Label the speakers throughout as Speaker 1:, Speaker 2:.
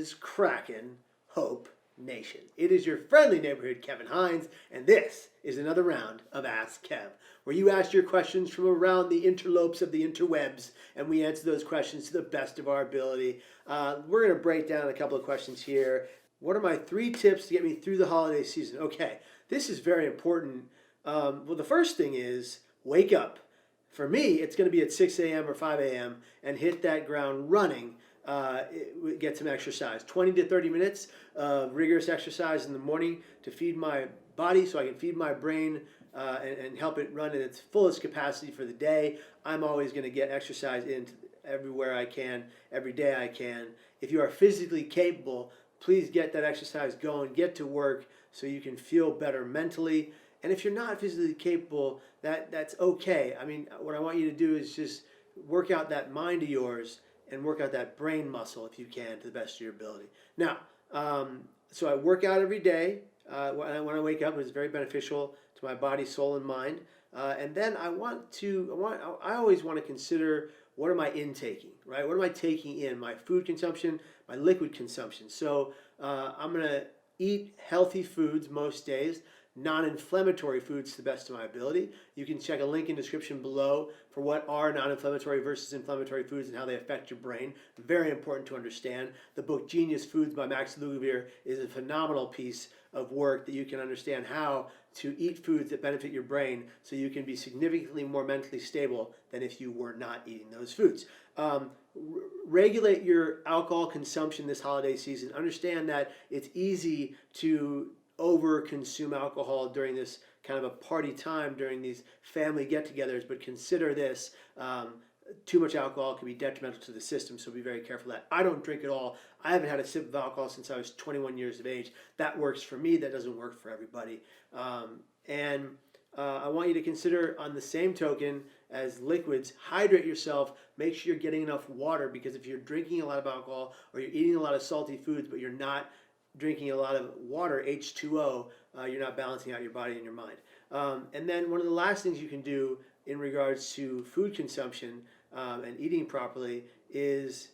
Speaker 1: is crackin', Hope Nation? It is your friendly neighborhood Kevin Hines, and this is another round of Ask Kev, where you ask your questions from around the interlopes of the interwebs, and we answer those questions to the best of our ability. We're going to break down a couple of questions here. What are my 3 tips to get me through the holiday season? Okay, this is very important. Well, the first thing is wake up. For me, it's going to be at 6 a.m. or 5 a.m. and hit that ground running. Get some exercise. 20 to 30 minutes of rigorous exercise in the morning to feed my body so I can feed my brain and help it run at its fullest capacity for the day. I'm always going to get exercise in everywhere I can, every day I can. If you are physically capable, please get that exercise going, get to work so you can feel better mentally. And if you're not physically capable, that's okay. I mean, what I want you to do is just work out that mind of yours and work out that brain muscle if you can to the best of your ability. Now, so I work out every day. When I wake up, it's very beneficial to my body, soul, and mind. And then I always want to consider, what am I intaking, right? What am I taking in? My food consumption, my liquid consumption. So I'm going to eat healthy foods most days, non-inflammatory foods to the best of my ability. You can check a link in the description below for what are non-inflammatory versus inflammatory foods and how they affect your brain. Very important to understand. The book Genius Foods by Max Lugavere is a phenomenal piece of work that you can understand how to eat foods that benefit your brain so you can be significantly more mentally stable than if you were not eating those foods. Regulate your alcohol consumption this holiday season. Understand that it's easy to over-consume alcohol during this kind of a party time, during these family get-togethers, but consider this, too much alcohol can be detrimental to the system, so be very careful of that. I don't drink at all. I haven't had a sip of alcohol since I was 21 years of age. That works for me. That doesn't work for everybody. I want you to consider, on the same token as liquids, hydrate yourself. Make sure you're getting enough water, because if you're drinking a lot of alcohol or you're eating a lot of salty foods but you're not drinking a lot of water, H2O, you're not balancing out your body and your mind. And then one of the last things you can do in regards to food consumption and eating properly is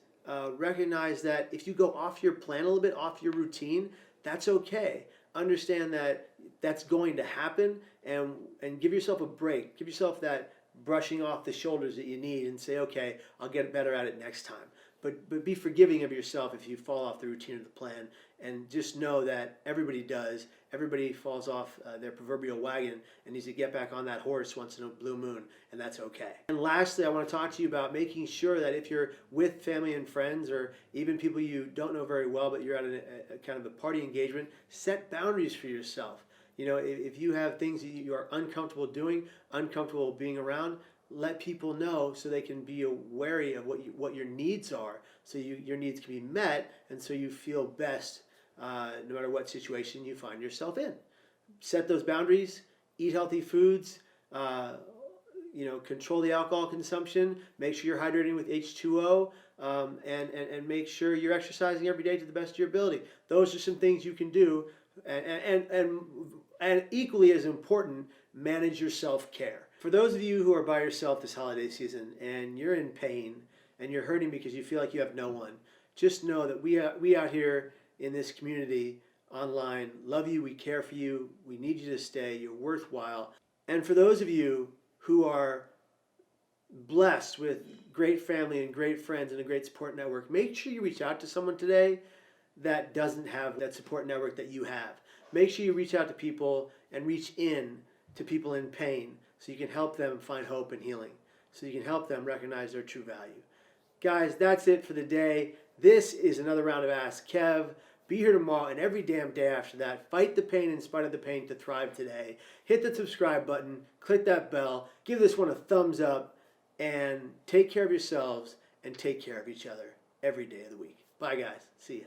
Speaker 1: recognize that if you go off your plan a little bit, off your routine, that's okay. Understand that that's going to happen, and give yourself a break. Give yourself that brushing off the shoulders that you need and say, okay, I'll get better at it next time. But be forgiving of yourself if you fall off the routine of the plan, and just know that everybody does. Everybody falls off their proverbial wagon and needs to get back on that horse once in a blue moon, and that's okay. And lastly, I want to talk to you about making sure that if you're with family and friends, or even people you don't know very well, but you're at a kind of a party engagement, set boundaries for yourself. You know, if you have things that you are uncomfortable doing, uncomfortable being around, let people know so they can be wary of what your needs are, so your needs can be met, and so you feel best no matter what situation you find yourself in. Set those boundaries, eat healthy foods, control the alcohol consumption, make sure you're hydrating with H2O, and make sure you're exercising every day to the best of your ability. Those are some things you can do, and equally as important, manage your self-care. For those of you who are by yourself this holiday season and you're in pain and you're hurting because you feel like you have no one, just know that we out here in this community online love you, we care for you, we need you to stay, you're worthwhile. And for those of you who are blessed with great family and great friends and a great support network, make sure you reach out to someone today that doesn't have that support network that you have. Make sure you reach out to people and reach in to people in pain so you can help them find hope and healing, so you can help them recognize their true value. Guys, that's it for the day. This is another round of Ask Kev. Be here tomorrow and every damn day after that. Fight the pain in spite of the pain to thrive today. Hit the subscribe button, click that bell, give this one a thumbs up, and take care of yourselves and take care of each other every day of the week. Bye, guys. See ya.